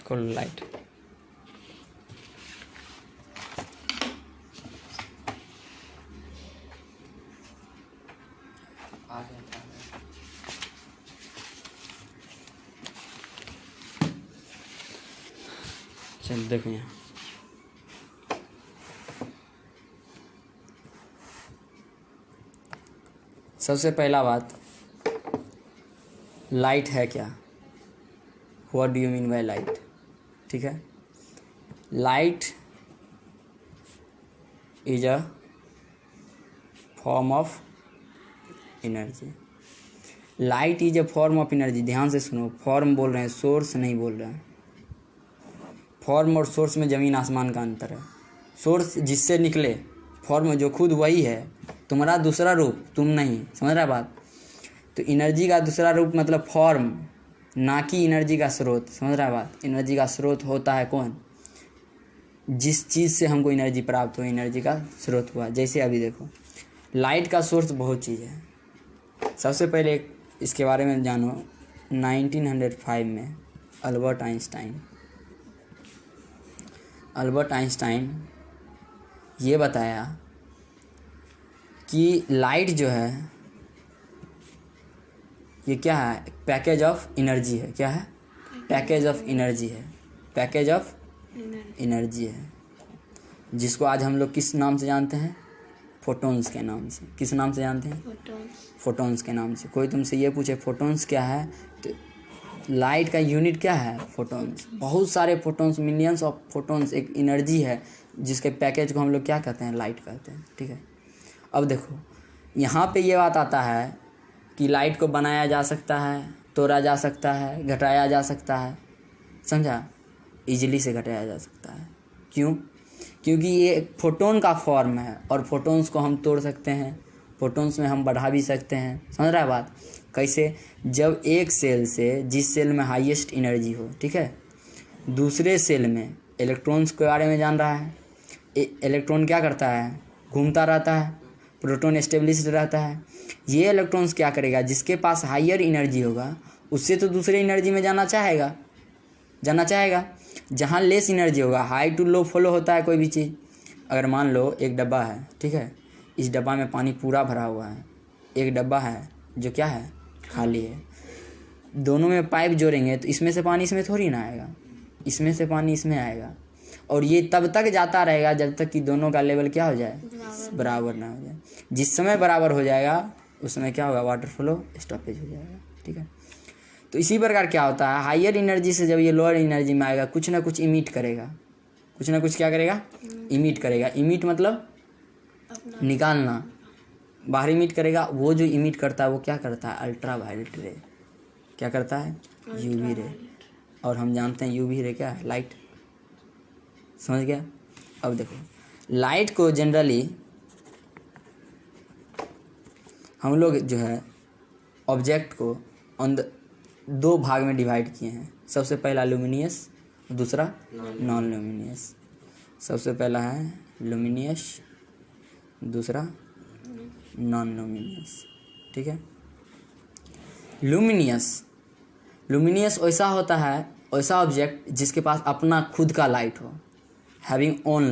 खोल लाइट। चल देखो यहाँ सबसे पहला बात, लाइट है क्या? What do you mean by light? ठीक है, light is a form of energy. Light is a form of energy. ध्यान से सुनो, फॉर्म बोल रहे हैं, सोर्स नहीं बोल रहे हैं। फॉर्म और सोर्स में ज़मीन आसमान का अंतर है। सोर्स जिससे निकले, फॉर्म जो खुद वही है, तुम्हारा दूसरा रूप तुम नहीं। समझ रहा बात? तो एनर्जी का दूसरा रूप मतलब फॉर्म, ना कि एनर्जी का स्रोत। समझ रहा बात? एनर्जी का स्रोत होता है कौन? जिस चीज़ से हमको एनर्जी प्राप्त हो, एनर्जी का स्रोत हुआ। जैसे अभी देखो, लाइट का सोर्स बहुत चीज़ है। सबसे पहले इसके बारे में जानो। 1905 में अल्बर्ट आइंस्टाइन ये बताया कि लाइट जो है ये क्या है? पैकेज ऑफ एनर्जी है। क्या है? पैकेज ऑफ एनर्जी है। पैकेज ऑफ एनर्जी है, जिसको आज हम लोग किस नाम से जानते हैं? फोटॉन्स के नाम से। किस नाम से जानते हैं? फोटॉन्स के नाम से। कोई तुमसे ये पूछे फोटॉन्स क्या है, तो लाइट का यूनिट क्या है? फोटॉन्स। बहुत सारे फोटॉन्स, मिलियंस ऑफ फोटॉन्स एक एनर्जी है, जिसके पैकेज को हम लोग क्या कहते हैं? लाइट कहते हैं। ठीक है, अब देखो यहाँ पे ये बात आता है कि लाइट को बनाया जा सकता है, तोड़ा जा सकता है, घटाया जा सकता है। समझा? इजीली से घटाया जा सकता है। क्यों? क्योंकि ये एक फोटोन का फॉर्म है और फोटोन्स को हम तोड़ सकते हैं, फोटोन्स में हम बढ़ा भी सकते हैं। समझ रहा है बात? कैसे? जब एक सेल से, जिस सेल में हाईएस्ट एनर्जी हो, ठीक है, दूसरे सेल में इलेक्ट्रॉन्स के बारे में जान रहा है। इलेक्ट्रॉन क्या करता है? घूमता रहता है। प्रोटॉन स्टेबलिश्ड रहता है। ये इलेक्ट्रॉन्स क्या करेगा? जिसके पास हायर एनर्जी होगा उससे तो दूसरे एनर्जी में जाना चाहेगा। जहाँ लेस एनर्जी होगा, हाई टू लो फॉलो होता है कोई भी चीज़। अगर मान लो एक डब्बा है, ठीक है, इस डब्बा में पानी पूरा भरा हुआ है, एक डब्बा है जो क्या है? खाली है। दोनों में पाइप जोड़ेंगे तो इसमें से पानी इसमें थोड़ी ना आएगा, इसमें से पानी इसमें आएगा। और ये तब तक जाता रहेगा जब तक कि दोनों का लेवल क्या हो जाए? बराबर ना हो जाए। जिस समय बराबर हो जाएगा उस समय क्या होगा? वाटर फ्लो स्टॉपेज हो जाएगा। ठीक है, तो इसी प्रकार क्या होता है, हायर एनर्जी से जब ये लोअर एनर्जी में आएगा, कुछ ना कुछ इमिट करेगा। कुछ ना कुछ क्या करेगा? इमिट करेगा। इमिट मतलब निकालना, बाहर इमिट करेगा। वो जो इमिट करता है वो क्या करता है? अल्ट्रा वायलेट रे। क्या करता है? UV ray. और हम जानते हैं यूवी रे क्या है? लाइट। समझ गया? अब देखो, लाइट को जनरली हम लोग जो है ऑब्जेक्ट को दो भाग में डिवाइड किए हैं। सबसे पहला लुमिनियस, दूसरा नॉन लुमिनियस। सबसे पहला है लुमिनियस, दूसरा नॉन लुमिनियस। ठीक है, लुमिनियस वैसा होता है, वैसा ऑब्जेक्ट जिसके पास अपना खुद का लाइट हो, हैविंग ओन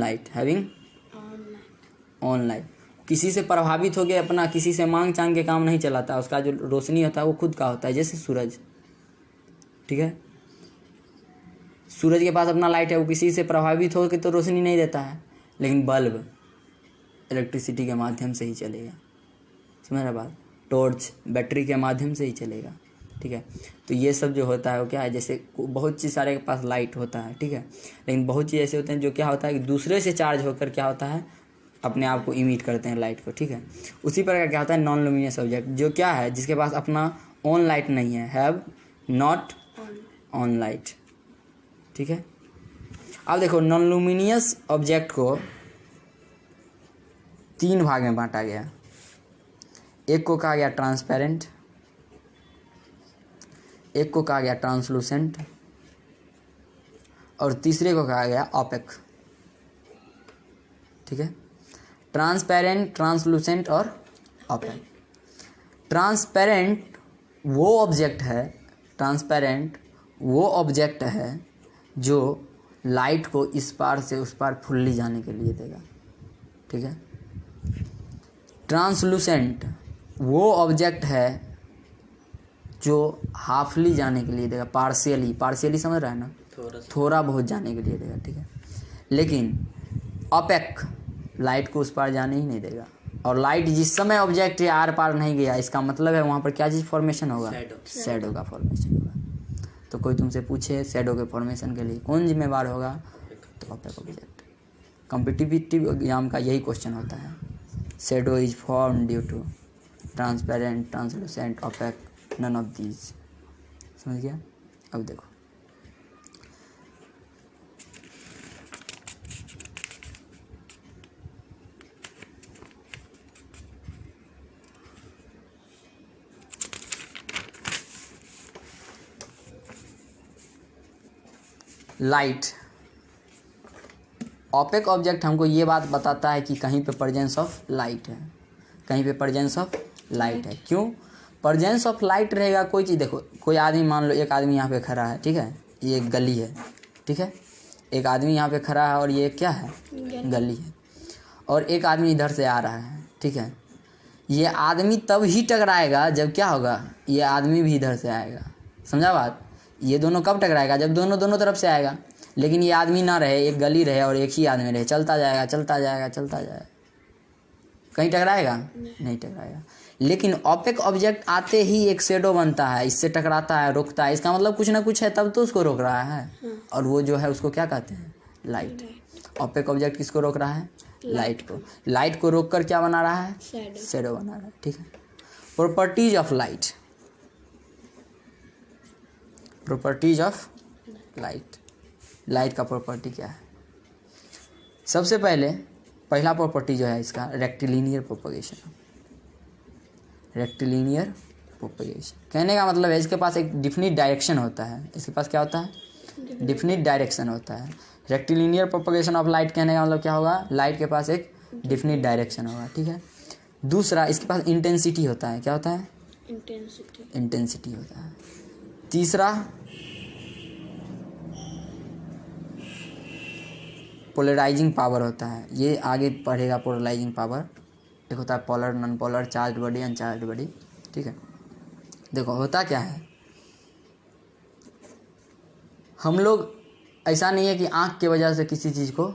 लाइट। किसी से प्रभावित हो गया अपना, किसी से मांग चांग के काम नहीं चलाता। उसका जो रोशनी होता है वो खुद का होता है, जैसे सूरज। ठीक है, सूरज के पास अपना लाइट है, वो किसी से प्रभावित हो के तो रोशनी नहीं देता है। लेकिन बल्ब इलेक्ट्रिसिटी के माध्यम से ही चलेगा। समझ रहा बात? टॉर्च बैटरी के माध्यम से ही चलेगा। ठीक है, तो ये सब जो होता है वो क्या है? जैसे बहुत चीज़ सारे के पास लाइट होता है, ठीक है, लेकिन बहुत चीज़ ऐसे होते हैं जो क्या होता है कि दूसरे से चार्ज होकर क्या होता है? अपने आप को इमिट करते हैं लाइट को। ठीक है, उसी प्रकार क्या होता है? नॉन लुमिनियस ऑब्जेक्ट जो क्या है? जिसके पास अपना ओन लाइट नहीं है, हैव नॉट ऑन लाइट। ठीक है, अब देखो नॉन लुमिनियस ऑब्जेक्ट को 3 भाग में बांटा गया। एक को कहा गया ट्रांसपेरेंट, एक को कहा गया ट्रांसलूसेंट, और तीसरे को कहा गया ऑपेक। ठीक है, ट्रांसपेरेंट, ट्रांसलूसेंट और ऑपेक। ट्रांसपेरेंट वो ऑब्जेक्ट है जो लाइट को इस पार से उस पार फुल्ली जाने के लिए देगा, ठीक है। ट्रांसलूसेंट वो ऑब्जेक्ट है जो हाफली जाने के लिए देगा, पार्शियली समझ रहा है ना, थोड़ा बहुत जाने के लिए देगा, ठीक है। लेकिन ऑपेक लाइट को उस पार जाने ही नहीं देगा। और लाइट जिस समय ऑब्जेक्ट के आर पार नहीं गया, इसका मतलब है वहाँ पर क्या चीज़ फॉर्मेशन होगा, शैडो का फॉर्मेशन होगा। तो कोई तुमसे पूछे शैडो के फॉर्मेशन के लिए कौन जिम्मेवार होगा, तो ऑपेक ऑब्जेक्ट। कॉम्पिटिटिव एग्जाम का यही क्वेश्चन होता है, shadow is form due to transparent, translucent, opaque, none of these. समझ गया। अब देखो लाइट, ऑपेक ऑब्जेक्ट हमको ये बात बताता है कि कहीं पे प्रेजेंस ऑफ लाइट है, कहीं पे प्रेजेंस ऑफ लाइट है। क्यों प्रेजेंस ऑफ लाइट रहेगा? कोई चीज़ देखो, कोई आदमी मान लो एक आदमी यहाँ पे खड़ा है, ठीक है, ये एक गली है, ठीक है, एक आदमी यहाँ पे खड़ा है और ये क्या है, गली है, और एक आदमी इधर से आ रहा है, ठीक है। ये आदमी तब ही टकराएगा जब क्या होगा, ये आदमी भी इधर से आएगा। समझा बात? ये दोनों कब टकराएगा? जब दोनों तरफ से आएगा। लेकिन ये आदमी ना रहे, एक गली रहे और एक ही आदमी रहे, चलता जाएगा चलता जाएगा चलता जाएगा, कहीं टकराएगा? नहीं टकराएगा। लेकिन ऑपेक ऑब्जेक्ट आते ही एक शेडो बनता है, इससे टकराता है, रोकता है। इसका मतलब कुछ ना कुछ है, तब तो उसको रोक रहा है। और वो जो है उसको क्या कहते हैं, लाइट। ऑपेक ऑब्जेक्ट किसको रोक रहा है? लाइट को। लाइट को रोक कर क्या बना रहा है? शेडो बना रहा है, ठीक है। Properties of light, properties of light. Light का प्रॉपर्टी क्या है? सबसे पहला प्रॉपर्टी जो है इसका, रेक्टिलिनियर प्रोपगेशन। रेक्टिलिनियर प्रोपगेशन कहने का मतलब है इसके पास एक डिफिनिट डायरेक्शन होता है। इसके पास क्या होता है? डिफिनिट डायरेक्शन होता है। रेक्टिलिनियर प्रोपगेशन ऑफ लाइट कहने का मतलब क्या होगा? लाइट के पास एक डिफिनिट डायरेक्शन होगा, ठीक है। दूसरा, इसके पास इंटेंसिटी होता है। क्या होता है? इंटेंसिटी होता है। तीसरा, पोलराइजिंग पावर होता है। ये आगे पढ़ेगा पोलराइजिंग पावर। एक होता है polar, non polar, charge body, uncharged body, ठीक है। देखो होता क्या है, हम लोग ऐसा नहीं है कि आँख के वजह से किसी चीज़ को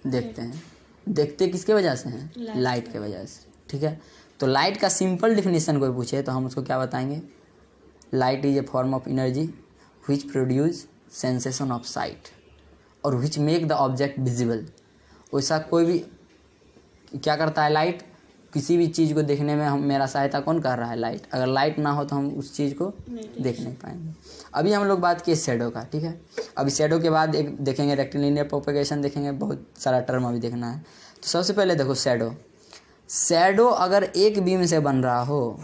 देखते हैं, देखते किसके वजह से हैं? लाइट के वजह से, ठीक है। तो लाइट का सिंपल डिफिनीशन कोई पूछे तो हम उसको क्या बताएंगे? Light is a form of energy which produce sensation of sight और which make the object visible. वैसा कोई भी क्या करता है? लाइट किसी भी चीज़ को देखने में हम मेरा सहायता कौन कर रहा है? लाइट। अगर लाइट ना हो तो हम उस चीज़ को देख नहीं पाएंगे। अभी हम लोग बात किए शैडो का, ठीक है। अभी शैडो के बाद एक देखेंगे रेक्टिलिनियर प्रोपगेशन देखेंगे, बहुत सारा टर्म अभी देखना है। तो सबसे पहले देखो शैडो। शैडो अगर एक बीम से बन रहा हो,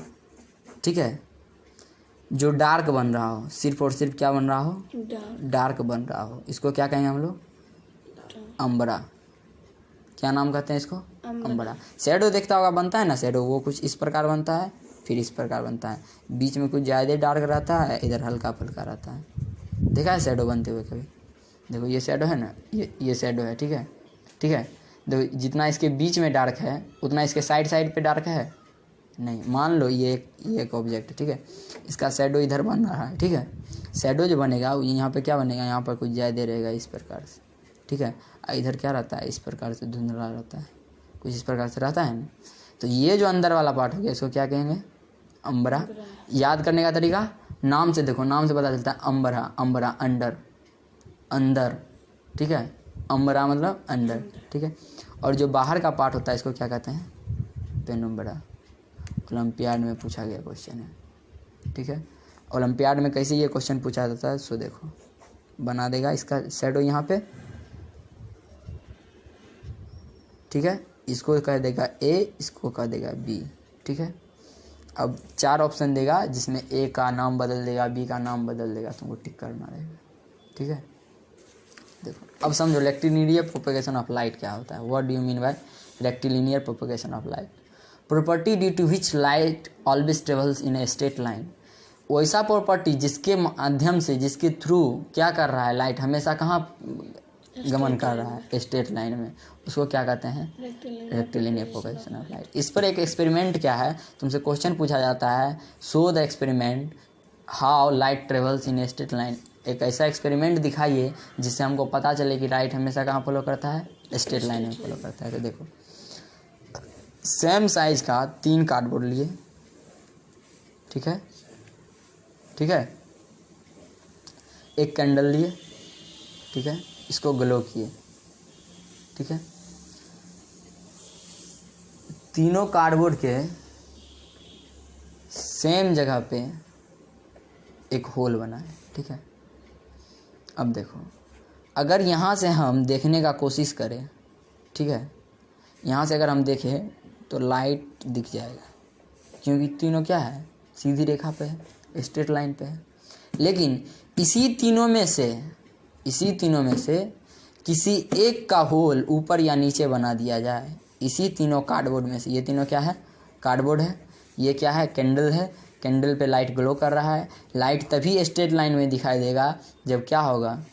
ठीक है, जो डार्क बन रहा हो, सिर्फ और सिर्फ क्या बन रहा हो? डार्क बन रहा हो, इसको क्या कहेंगे हम लोग? अम्बरा। क्या नाम कहते हैं इसको? अम्बरा। शैडो देखता होगा बनता है ना शैडो, वो कुछ इस प्रकार बनता है, फिर इस प्रकार बनता है, बीच में कुछ ज़्यादा डार्क रहता है, इधर हल्का फुल्का रहता है। देखा है शैडो बनते हुए कभी? देखो ये शैडो है ना, ये शैडो है, ठीक है, ठीक है। देखो जितना इसके बीच में डार्क है उतना इसके साइड पे डार्क है नहीं। मान लो ये एक ऑब्जेक्ट, ठीक है, इसका शैडो इधर बन रहा है, ठीक है। शैडो जो बनेगा यहाँ पे क्या बनेगा? यहाँ पर कुछ ज़्यादा रहेगा इस प्रकार से, ठीक है। इधर क्या रहता है? इस प्रकार से धुंधला रहता है, कुछ इस प्रकार से रहता है ना। तो ये जो अंदर वाला पार्ट हो गया इसको क्या कहेंगे? अम्बरा। याद करने का तरीका, नाम से देखो, नाम से पता चलता है। अम्बरा, अम्बरा अंडर, अंदर, ठीक है। अम्बरा मतलब अंडर, ठीक है। और जो बाहर का पार्ट होता है इसको क्या कहते हैं? पेनुम्बरा। ओलंपियाड में पूछा गया क्वेश्चन है, ठीक है। ओलंपियाड में कैसे ये क्वेश्चन पूछा जाता है सो देखो, बना देगा इसका शैडो यहाँ पे, ठीक है। इसको कह देगा ए, इसको कह देगा बी, ठीक है। अब 4 ऑप्शन देगा जिसमें ए का नाम बदल देगा, बी का नाम बदल देगा, तुमको टिक करना रहेगा, ठीक है। देखो अब समझो रेक्टिलिनियर प्रोपगेशन ऑफ लाइट क्या होता है। What do you mean by rectilinear propagation of light? Property due to which light always travels in a straight line. वैसा प्रॉपर्टी जिसके माध्यम से, जिसके थ्रू क्या कर रहा है, लाइट हमेशा कहाँ गमन कर रहा है, स्ट्रेट लाइन में, उसको क्या कहते हैं, रेक्टिलिनियर प्रोपगेशन ऑफ लाइट। इस पर एक एक्सपेरिमेंट क्या है, तुमसे क्वेश्चन पूछा जाता है, show the experiment how light travels in straight line. एक ऐसा एक्सपेरिमेंट दिखाइए जिससे हमको पता चले कि लाइट हमेशा कहाँ फॉलो करता है, स्ट्रेट लाइन में फॉलो करता है। तो देखो, सेम साइज का 3 कार्डबोर्ड लिए, ठीक है, ठीक है, एक कैंडल लिए, ठीक है, इसको ग्लो किए, ठीक है, तीनों कार्डबोर्ड के सेम जगह पे एक होल बना है, ठीक है। अब देखो, अगर यहाँ से हम देखने का कोशिश करें, ठीक है, यहाँ से अगर हम देखें तो लाइट दिख जाएगा, क्योंकि तीनों क्या है, सीधी रेखा पे है, स्ट्रेट लाइन पे है। लेकिन इसी तीनों में से किसी एक का होल ऊपर या नीचे बना दिया जाए, इसी तीनों कार्डबोर्ड में से, ये तीनों क्या है, कार्डबोर्ड है, ये क्या है, कैंडल है, कैंडल पे लाइट ग्लो कर रहा है। लाइट तभी स्ट्रेट लाइन में दिखाई देगा जब क्या होगा,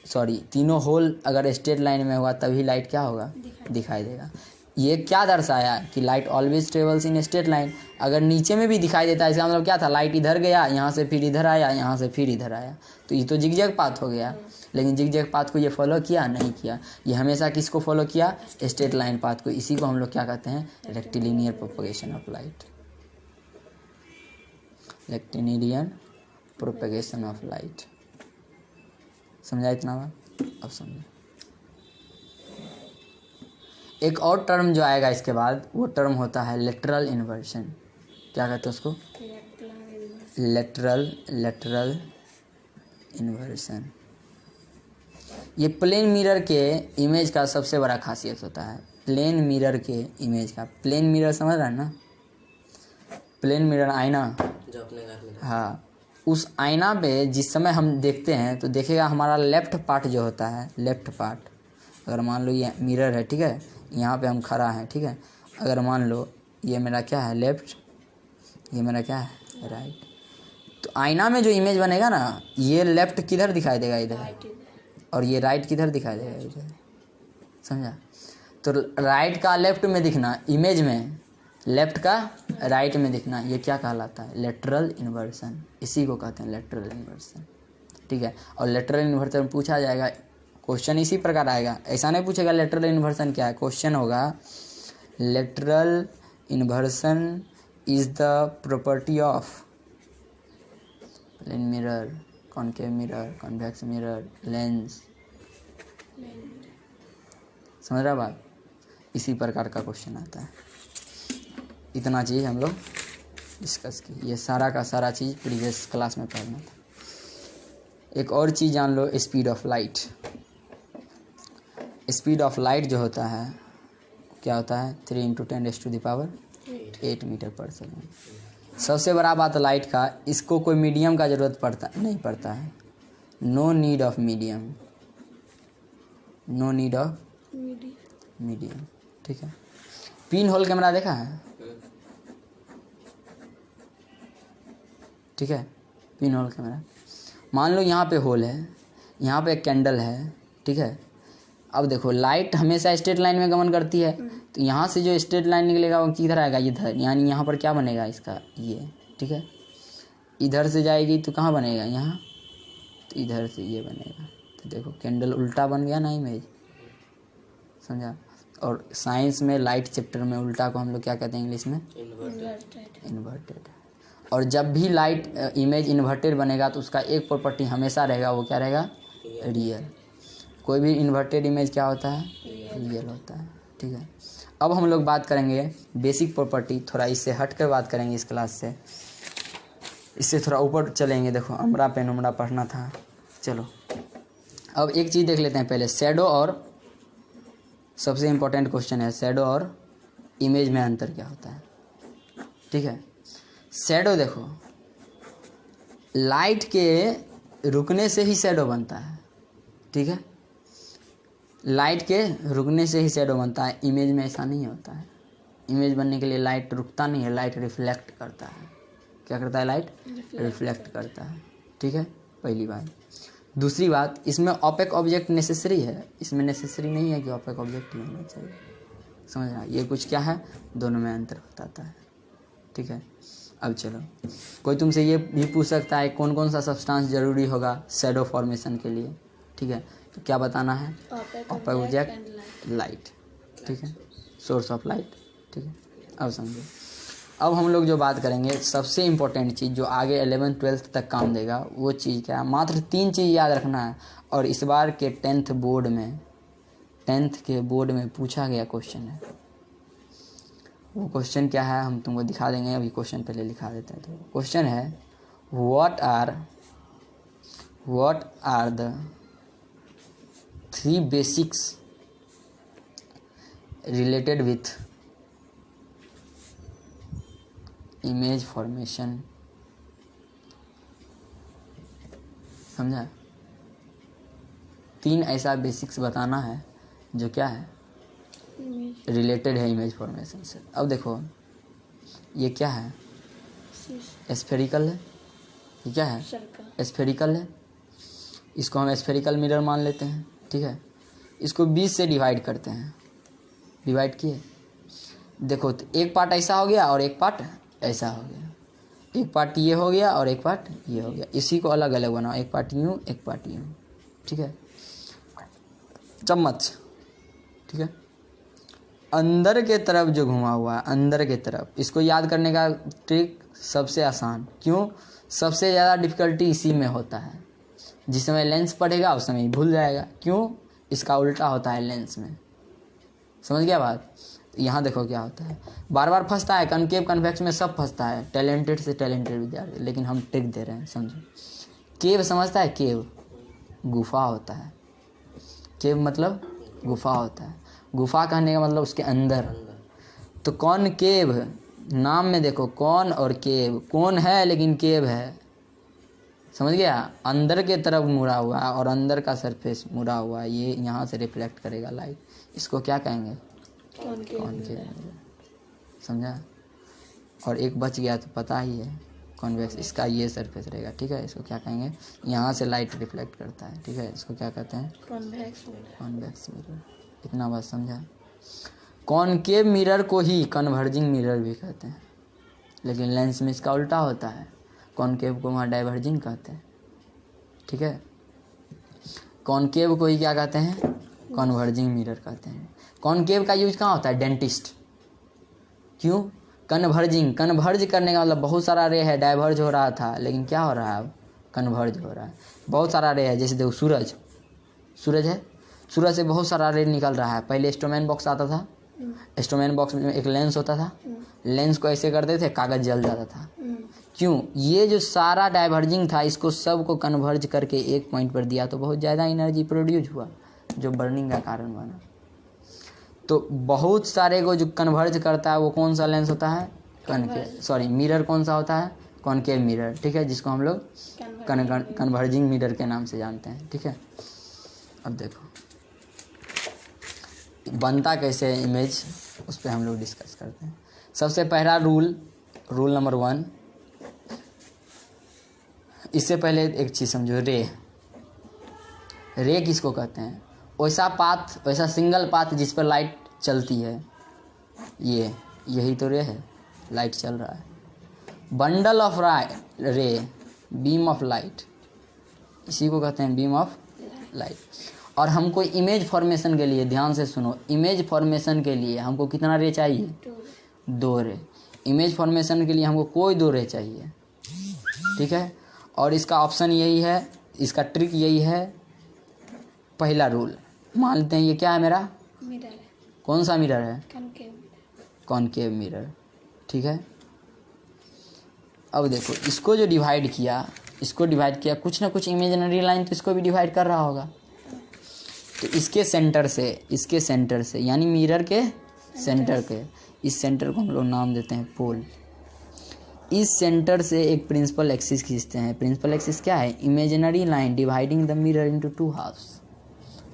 सॉरी, तीनों होल अगर स्ट्रेट लाइन में होगा तभी लाइट क्या होगा, दिखाई देगा। ये क्या दर्शाया कि light always travels in straight line. अगर नीचे में भी दिखाई देता है, इसका मतलब क्या था, लाइट इधर गया, यहाँ से फिर इधर आया, यहाँ से फिर इधर आया, तो ये तो जिगजैग पाथ हो गया। लेकिन जिगजैग पाथ को ये फॉलो किया नहीं किया, ये हमेशा किसको फॉलो किया, स्ट्रेट लाइन पाथ को। इसी को हम लोग क्या कहते हैं, rectilinear propagation of light, rectilinear propagation of light. समझा इतना बात? अब समझो एक और टर्म जो आएगा इसके बाद, वो टर्म होता है लेटरल इन्वर्शन। क्या कहते हैं उसको, लेटरल इन्वर्सन। ये प्लेन मिरर के इमेज का सबसे बड़ा खासियत होता है, प्लेन मिरर के इमेज का। प्लेन मिरर समझ रहा है ना, प्लेन मिरर आईना जो अपने घर में, हाँ, उस आईना पे जिस समय हम देखते हैं तो देखेगा हमारा लेफ्ट पार्ट जो होता है, लेफ्ट पार्ट, अगर मान लो ये मिरर है, ठीक है, यहाँ पे हम खड़ा हैं, ठीक है, अगर मान लो ये मेरा क्या है, लेफ्ट, ये मेरा क्या है, राइट, तो आईना में जो इमेज बनेगा ना, ये लेफ्ट किधर दिखाई देगा, इधर, और ये राइट किधर दिखाई देगा, इधर। समझा? तो राइट का लेफ्ट में दिखना, इमेज में लेफ्ट का राइट में दिखना, ये क्या कहलाता है, लेटरल इन्वर्सन। इसी को कहते हैं लेटरल इन्वर्सन, ठीक है। और लेटरल इन्वर्सन पूछा जाएगा, क्वेश्चन इसी प्रकार आएगा, ऐसा नहीं पूछेगा लेटरल इन्वर्सन क्या है, क्वेश्चन होगा lateral inversion is the property of plane mirror, concave mirror, convex mirror, lens. समझ रहा बात? इसी प्रकार का क्वेश्चन आता है। इतना चीज़ हम लोग डिस्कस की, ये सारा का सारा चीज़ प्रीवियस क्लास में पढ़ना था। एक और चीज़ जान लो, speed of light. Speed of light जो होता है क्या होता है, 3 × 10⁸ मीटर पर सेकेंड। सबसे बड़ा बात लाइट का, इसको कोई मीडियम का ज़रूरत नहीं पड़ता है, no need of medium, no need of medium, ठीक है। पिन होल कैमरा देखा है, ठीक है, पिन होल कैमरा। मान लो यहाँ पे होल है, यहाँ पे एक कैंडल है, ठीक है। अब देखो लाइट हमेशा स्ट्रेट लाइन में गमन करती है, तो यहाँ से जो स्ट्रेट लाइन निकलेगा वो किधर आएगा, इधर, यानी यहाँ पर क्या बनेगा इसका, ये, ठीक है। इधर से जाएगी तो कहाँ बनेगा, यहाँ, तो इधर से ये बनेगा। तो देखो कैंडल उल्टा बन गया ना इमेज, समझा। और साइंस में लाइट चैप्टर में उल्टा को हम लोग क्या कहते हैं इंग्लिश में, इन्वर्टेड। और जब भी लाइट इमेज इन्वर्टेड बनेगा तो उसका एक प्रॉपर्टी हमेशा रहेगा, वो क्या रहेगा, रियल। कोई भी इन्वर्टेड इमेज क्या होता है, रियल होता है, ठीक है। अब हम लोग बात करेंगे बेसिक प्रॉपर्टी, थोड़ा इससे हट कर बात करेंगे इस क्लास से, इससे थोड़ा ऊपर चलेंगे। देखो अमरा पेन उमरा पढ़ना था, चलो अब एक चीज़ देख लेते हैं पहले, शैडो और, सबसे इम्पोर्टेंट क्वेश्चन है, शैडो और इमेज में अंतर क्या होता है, ठीक है। शैडो देखो, लाइट के रुकने से ही शैडो बनता है, ठीक है, लाइट के रुकने से ही शैडो बनता है। इमेज में ऐसा नहीं होता है, इमेज बनने के लिए लाइट रुकता नहीं है, लाइट रिफ्लेक्ट करता है। क्या करता है? लाइट रिफ्लेक्ट करता है। ठीक है, पहली बात। दूसरी बात, इसमें ऑपेक ऑब्जेक्ट नेसेसरी है, इसमें नेसेसरी नहीं है कि ऑपेक ऑब्जेक्ट ही होना चाहिए। समझ रहा? ये कुछ क्या है, दोनों में अंतर बताता है। ठीक है, अब चलो, कोई तुमसे ये भी पूछ सकता है कौन कौन सा सब्सटेंस जरूरी होगा शैडो फॉर्मेशन के लिए। ठीक है, तो क्या बताना है? Opaque object, light. ठीक है, सोर्स ऑफ लाइट। ठीक है, अब समझो। अब हम लोग जो बात करेंगे, सबसे इम्पोर्टेंट चीज़ जो आगे 11th 12th तक काम देगा, वो चीज़ क्या है? मात्र 3 चीज़ याद रखना है। और इस बार के 10th के बोर्ड में पूछा गया क्वेश्चन है। वो क्वेश्चन क्या है हम तुमको दिखा देंगे। अभी क्वेश्चन पहले लिखा देते हैं। तो क्वेश्चन है, what are the 3 basics related with image formation. समझा? 3 ऐसा बेसिक्स बताना है जो क्या है, रिलेटेड है इमेज फॉर्मेशन से। अब देखो, ये क्या है? स्फेरिकल है। ये क्या है? स्फेरिकल है। इसको हम स्फेरिकल मिरर मान लेते हैं। ठीक है, इसको 20 से डिवाइड करते हैं। डिवाइड किए, देखो तो एक पार्ट ऐसा हो गया और एक पार्ट ऐसा हो गया। एक पार्ट ये हो गया और एक पार्ट ये हो गया। इसी को अलग अलग बनाओ, एक पार्ट यूँ, एक पार्ट यूँ। ठीक है, चम्मच। ठीक है, अंदर के तरफ जो घुमा हुआ है, अंदर के तरफ, इसको याद करने का ट्रिक सबसे आसान। क्यों? सबसे ज़्यादा डिफिकल्टी इसी में होता है। जिस समय लेंस पढ़ेगा उस समय भूल जाएगा। क्यों? इसका उल्टा होता है लेंस में। समझ गया बात? यहाँ देखो क्या होता है, बार बार फंसता है, कनकेव कन्वेक्स में सब फंसता है, टैलेंटेड से टैलेंटेड विद्यार्थी। लेकिन हम ट्रिक दे रहे हैं, समझो। केव समझता है? केव गुफा होता है। केव मतलब गुफा होता है। गुफा कहने का मतलब उसके अंदर। तो कौन केव, नाम में देखो कौन और केव, कौन है लेकिन केव है। समझ गया? अंदर के तरफ मुड़ा हुआ है और अंदर का सरफेस मुड़ा हुआ है, ये यहाँ से रिफ्लेक्ट करेगा लाइट। इसको क्या कहेंगे? कॉनकेव। समझा? और एक बच गया तो पता ही है, कॉन्वेक्स। इसका ये सरफेस रहेगा। ठीक है, इसको क्या कहेंगे? यहाँ से लाइट रिफ्लेक्ट करता है। ठीक है, इसको क्या कहते हैं? Convex mirror. इतना बात समझा? कॉनकेव मिरर को ही कन्वर्जिंग मिरर भी कहते हैं, लेकिन लेंस में इसका उल्टा होता है। कॉनकेव को वहाँ डाइवर्जिंग कहते हैं। ठीक है, कॉनकेव को ही क्या कहते हैं? कन्वर्जिंग मिरर कहते हैं। कॉनकेव का यूज कहाँ होता है? डेंटिस्ट। क्यों? कन्वर्जिंग, कन्वर्ज करने का मतलब बहुत सारा रे है, डाइवर्ज हो रहा था, लेकिन क्या हो रहा है अब? कन्वर्ज हो रहा है। बहुत सारा रे है, जैसे देखो सूरज है, सूरज से बहुत सारा रे निकल रहा है। पहले स्टोमैन बॉक्स आता था, स्टोमैन बॉक्स में एक लेंस होता था, लेंस को ऐसे करते थे, कागज जल जाता था। क्यों? ये जो सारा डाइवर्जिंग था, इसको सब को कन्वर्ज करके एक पॉइंट पर दिया, तो बहुत ज़्यादा एनर्जी प्रोड्यूस हुआ, जो बर्निंग का कारण बना। तो बहुत सारे को जो कन्वर्ज करता है वो कौन सा लेंस होता है? मिरर कौन सा होता है? Concave mirror. ठीक है, जिसको हम लोग कन्वर्जिंग मिरर के नाम से जानते हैं। ठीक है, अब देखो बनता कैसे इमेज, उस पर हम लोग डिस्कस करते हैं। सबसे पहला रूल नंबर 1, इससे पहले एक चीज़ समझो, रे किसको कहते हैं? वैसा सिंगल पाथ जिस पर लाइट चलती है, यही तो रे है, लाइट चल रहा है। बंडल ऑफ रे, बीम ऑफ लाइट, इसी को कहते हैं बीम ऑफ लाइट। और हमको इमेज फॉर्मेशन के लिए, ध्यान से सुनो, इमेज फॉर्मेशन के लिए हमको कितना रे चाहिए? 2 रे। इमेज फॉर्मेशन के लिए हमको कोई 2 रे चाहिए। ठीक है, और इसका ऑप्शन यही है, इसका ट्रिक यही है। पहला रूल मान लेते हैं, ये क्या है मेरा? मिरर है। कौन सा मिरर है? Concave mirror. ठीक है, अब देखो इसको जो डिवाइड किया, कुछ ना कुछ इमेजिनरी लाइन तो इसको भी डिवाइड कर रहा होगा। तो इसके सेंटर से यानी मिरर के सेंटर के, इस सेंटर को हम लोग नाम देते हैं पोल। इस सेंटर से एक प्रिंसिपल एक्सिस खींचते हैं। प्रिंसिपल एक्सिस क्या है? Imaginary line dividing the mirror into 2 halves.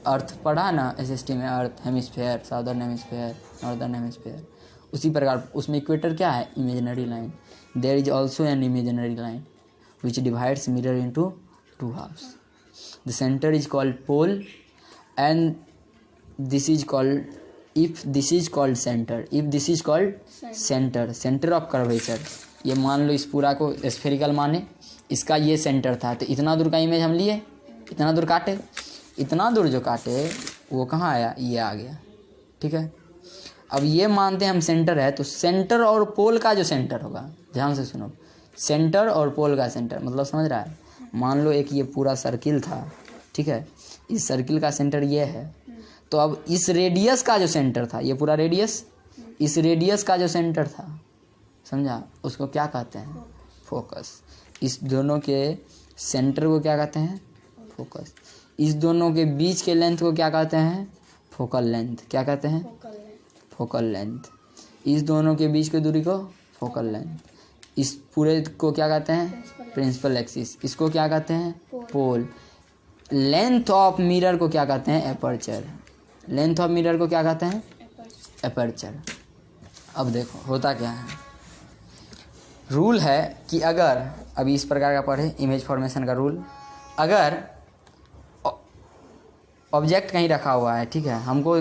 Earth पढ़ा ना SST में, earth hemisphere, southern hemisphere, northern hemisphere. उसी प्रकार उसमें इक्वेटर क्या है, imaginary line. There is also an imaginary line which divides mirror into two halves. The centre is called pole and this is called, if this is called center, if this is called center of curvature. ये मान लो इस पूरा को spherical माने, इसका ये centre था, तो इतना दूर का इमेज हम लिए, इतना दूर काटे, इतना दूर जो काटे वो कहाँ आया, ये आ गया. ठीक है, अब ये मानते हैं हम सेंटर है, तो सेंटर और पोल का जो सेंटर होगा, ध्यान से सुनो, सेंटर और पोल का सेंटर मतलब समझ रहा है. मान लो एक ये पूरा सर्किल था, ठीक है, इस सर्किल का सेंटर ये है, तो अब इस रेडियस का जो सेंटर था, ये पूरा रेडियस, इस रेडियस का जो सेंटर था, समझा, उसको क्या कहते हैं, फोकस. इस दोनों के सेंटर को क्या कहते हैं, फोकस. इस दोनों के बीच के लेंथ को क्या कहते हैं, फोकल लेंथ. क्या कहते हैं, फोकल लेंथ. इस दोनों के बीच की दूरी को फोकल लेंथ. इस पूरे को क्या कहते हैं, प्रिंसिपल एक्सिस. इसको क्या कहते हैं, पोल. लेंथ ऑफ मिरर को क्या कहते हैं, एपर्चर. लेंथ ऑफ मिरर को क्या कहते हैं, एपर्चर. अब देखो होता क्या है, रूल है कि अगर अभी इस प्रकार का पढ़े इमेज फॉर्मेशन का रूल, अगर ऑब्जेक्ट कहीं रखा हुआ है, ठीक है, हमको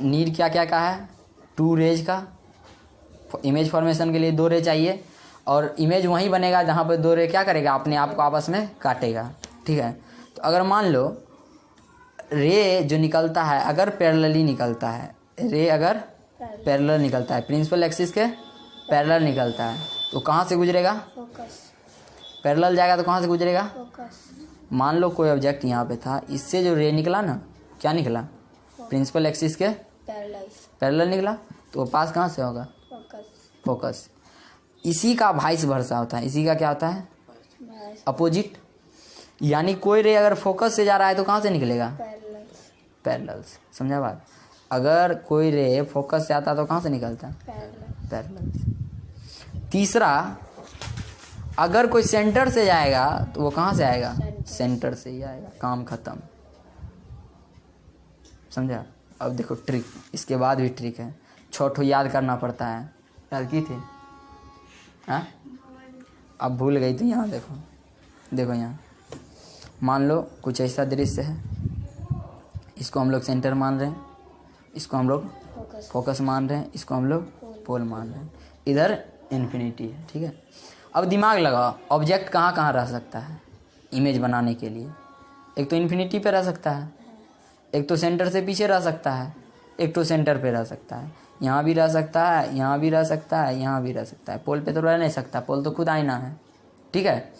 नीड क्या क्या कहा है, 2 रेज का. इमेज फॉर्मेशन के लिए 2 रे चाहिए, और इमेज वहीं बनेगा जहाँ पर 2 रे क्या करेगा, अपने आप को आपस में काटेगा. ठीक है, तो अगर मान लो रे जो निकलता है अगर पैरेलली निकलता है, रे अगर पैरेलल निकलता है, प्रिंसिपल एक्सिस के पैरेलल निकलता है, तो कहाँ से गुजरेगा, फोकस. पैरेलल जाएगा तो कहाँ से गुजरेगा, फोकस. मान लो कोई ऑब्जेक्ट यहाँ पे था, इससे जो रे निकला ना, क्या निकला, प्रिंसिपल एक्सिस के पैरेलल निकला, तो वो पास कहाँ से होगा, फोकस. इसी का वाइस वर्सा होता है, इसी का क्या होता है, अपोजिट. यानी कोई रे अगर फोकस से जा रहा है तो कहाँ से निकलेगा, पैरेलल से. समझा बात, अगर कोई रे फोकस से आता तो कहाँ से निकलता, पैरेलल से. तीसरा, अगर कोई सेंटर से जाएगा तो वो कहाँ से आएगा, सेंटर से ही आएगा. काम खत्म. समझा. अब देखो ट्रिक, इसके बाद भी ट्रिक है, छोटो याद करना पड़ता है. याद की थी, हाँ, अब भूल गई तो यहाँ देखो, देखो यहाँ मान लो कुछ ऐसा दृश्य है, इसको हम लोग सेंटर मान रहे हैं, इसको हम लोग फोकस मान रहे हैं, इसको हम लोग पोल मान रहे हैं, इधर इन्फिनिटी है. ठीक है, अब दिमाग लगाओ, ऑब्जेक्ट कहाँ कहाँ रह सकता है इमेज बनाने के लिए. एक तो इन्फिनिटी पे रह सकता है, एक तो सेंटर से पीछे रह सकता है, एक तो सेंटर पे रह सकता है, यहाँ भी रह सकता है, यहाँ भी रह सकता है, यहाँ भी रह सकता है. पोल पे तो रह नहीं सकता, पोल तो खुद आईना है. ठीक है,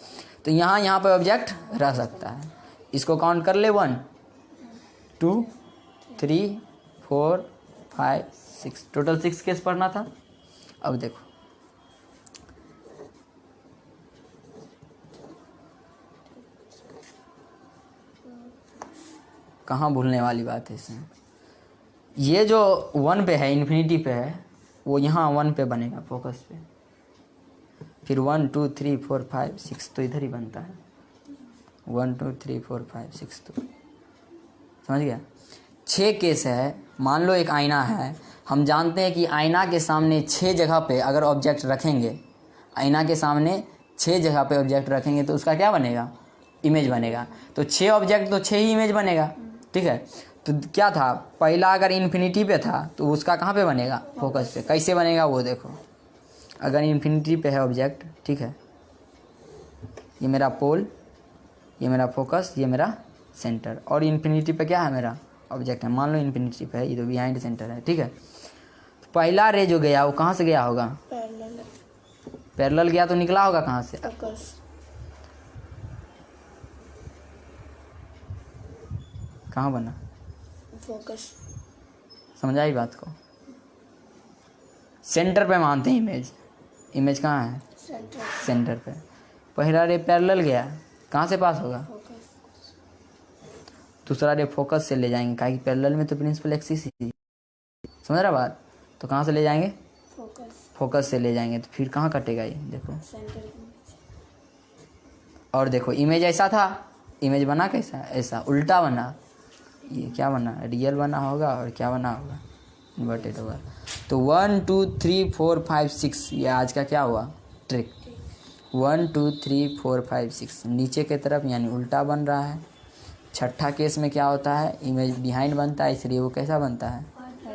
तो यहाँ पे ऑब्जेक्ट रह सकता है. इसको काउंट कर ले, 1 2 3 4 5 6, टोटल 6 केस पढ़ना था. अब देखो कहाँ भूलने वाली बात है इसमें. ये जो 1 पे है, इन्फिनिटी पे है, वो यहाँ 1 पे बनेगा, फोकस पे. फिर 1 2 3 4 5 6 तो इधर ही बनता है, 1 2 3 4 5 6 तो समझ गया. 6 केस है. मान लो एक आईना है, हम जानते हैं कि आईना के सामने 6 जगह पे अगर ऑब्जेक्ट रखेंगे, आईना के सामने 6 जगह पे ऑब्जेक्ट रखेंगे तो उसका क्या बनेगा, इमेज बनेगा. तो 6 ऑब्जेक्ट तो 6 ही इमेज बनेगा. ठीक है, तो क्या था, पहला अगर इन्फिनिटी पे था तो उसका कहाँ पे बनेगा, फोकस पे. कैसे बनेगा वो देखो, अगर इन्फिनिटी पे है ऑब्जेक्ट, ठीक है, ये मेरा पोल, ये मेरा फोकस, ये मेरा सेंटर, और इन्फिनिटी पे क्या है, मेरा ऑब्जेक्ट है. मान लो इन्फिनिटी पे है, ये तो बिहाइंड सेंटर है. ठीक है, तो पहला रे जो गया वो कहाँ से गया होगा, पैरेलल गया, तो निकला होगा कहाँ से, कहाँ बना, फोकस. समझाई बात को. सेंटर पे मानते हैं इमेज, इमेज कहाँ है, सेंटर पे. पहला रे पैरेलल गया, कहाँ से पास होगा, दूसरा रे फोकस से ले जाएंगे, काहे कि पैरेलल में तो प्रिंसिपल एक्सिस ही. समझ रहा बात, तो कहाँ से ले जाएंगे, फोकस से ले जाएंगे, तो फिर कहाँ कटेगा ये देखो. और देखो इमेज ऐसा था, इमेज बना कैसा, ऐसा उल्टा बना. ये क्या बना, रियल बना होगा, और क्या बना होगा, इन्वर्टेड होगा। तो 1 2 3 4 5 6 ये आज का क्या हुआ, ट्रिक। 1 2 3 4 5 6 नीचे के तरफ यानी उल्टा बन रहा है। छठा केस में क्या होता है, इमेज बिहाइंड बनता है, इसलिए वो कैसा बनता है,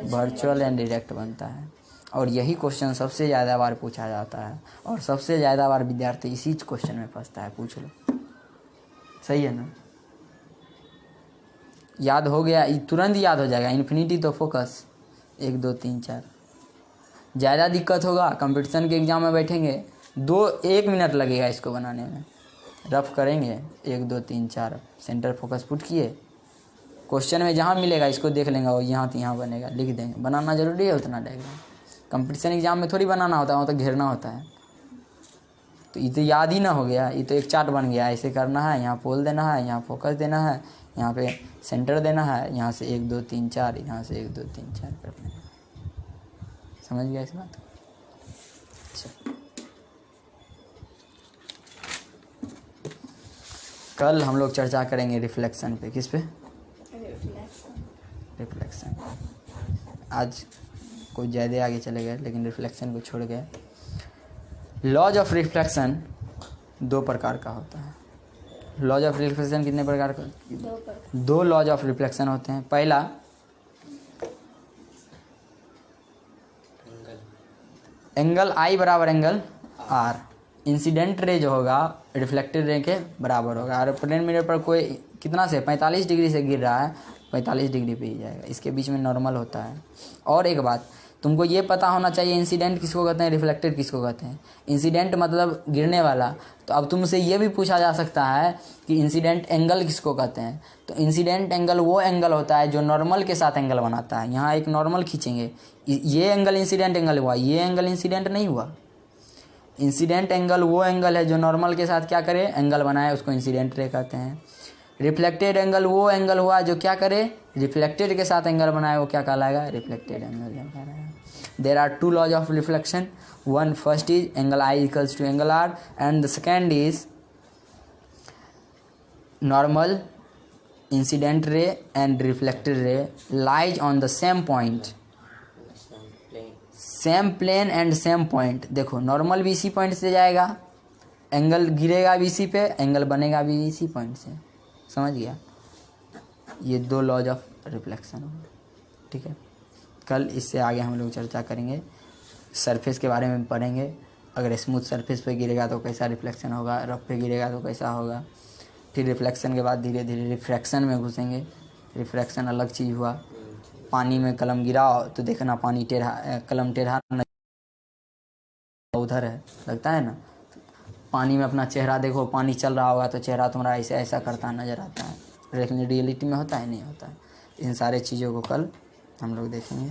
वर्चुअल एंड डायरेक्ट बनता है। और यही क्वेश्चन सबसे ज़्यादा बार पूछा जाता है और सबसे ज़्यादा बार विद्यार्थी इसी क्वेश्चन में फंसता है, पूछ लो। सही है ना, याद हो गया, तुरंत याद हो जाएगा। इन्फिनिटी तो फोकस 1 2 3 4। ज़्यादा दिक्कत होगा, कंपटीशन के एग्ज़ाम में बैठेंगे 1 मिनट लगेगा इसको बनाने में, रफ करेंगे 1 2 3 4 सेंटर फोकस पुट किए, क्वेश्चन में जहाँ मिलेगा इसको देख लेंगे और यहाँ तो यहाँ बनेगा, लिख देंगे। बनाना जरूरी है उतना डायग्राम, कंपटीशन एग्जाम में थोड़ी बनाना होता है, वहाँ तो घेरना होता है। तो ये तो याद ही ना हो गया, ये तो एक चार्ट बन गया, ऐसे करना है, यहाँ पोल देना है, यहाँ फोकस देना है, यहाँ पे सेंटर देना है, यहाँ से 1 2 3 4, यहाँ से 1 2 3 4 कर लेना। समझ गया इस बात को? अच्छा, कल हम लोग चर्चा करेंगे रिफ्लेक्शन पे। किस पे? रिफ्लेक्शन। आज कुछ ज़्यादा आगे चले गए लेकिन रिफ्लेक्शन को छोड़ गए। लॉज ऑफ रिफ्लेक्शन 2 प्रकार का होता है। लॉज ऑफ रिफ्लेक्शन कितने प्रकार का? 2 लॉज ऑफ रिफ्लेक्शन होते हैं। पहला एंगल आई बराबर एंगल आर, इंसिडेंट रे जो होगा रिफ्लेक्टेड रे के बराबर होगा। और प्लेन मिरर पर कोई कितना से 45 डिग्री से गिर रहा है, 45 डिग्री पे ही जाएगा, इसके बीच में नॉर्मल होता है। और एक बात तुमको ये पता होना चाहिए, इंसिडेंट किसको कहते हैं, रिफ्लेक्टेड किसको कहते हैं। इंसिडेंट मतलब गिरने वाला। तो अब तुमसे ये भी पूछा जा सकता है कि इंसिडेंट एंगल किसको कहते हैं। तो इंसिडेंट एंगल वो एंगल होता है जो नॉर्मल के साथ एंगल बनाता है। यहाँ एक नॉर्मल खींचेंगे, ये एंगल इंसिडेंट एंगल हुआ, ये एंगल इंसिडेंट नहीं हुआ। इंसिडेंट एंगल वो एंगल है जो नॉर्मल के साथ क्या करे, एंगल बनाए, उसको इंसिडेंट रे कहते हैं। रिफ्लेक्टेड एंगल वो एंगल हुआ जो क्या करे, रिफ्लेक्टेड के साथ एंगल बनाए, वो क्या कहलाएगा, रिफ्लेक्टेड एंगल कहलाएगा। There are 2 laws of reflection. One first is angle I equals to angle R, and the second is normal, incident ray and reflected ray lies on the same point, same plane and same point. देखो normal भी इसी point से जाएगा, angle गिरेगा भी इसी पे, angle बनेगा भी इसी पॉइंट से। समझ गया? ये 2 लॉज ऑफ रिफ्लेक्शन होगा। ठीक है, कल इससे आगे हम लोग चर्चा करेंगे, सरफेस के बारे में पढ़ेंगे। अगर स्मूथ सरफेस पे गिरेगा तो कैसा रिफ्लेक्शन होगा, रफ पे गिरेगा तो कैसा होगा। फिर रिफ्लेक्शन के बाद धीरे धीरे रिफ्रैक्शन में घुसेंगे। रिफ्रैक्शन अलग चीज़ हुआ। पानी में कलम गिराओ तो देखना पानी टेढ़ा, कलम टेढ़ा उधर है, लगता है ना। पानी में अपना चेहरा देखो, पानी चल रहा होगा तो चेहरा तुम्हारा ऐसा ऐसा करता नज़र आता है, लेकिन रियलिटी में होता है नहीं होता है। इन सारे चीज़ों को कल हम लोग देखेंगे।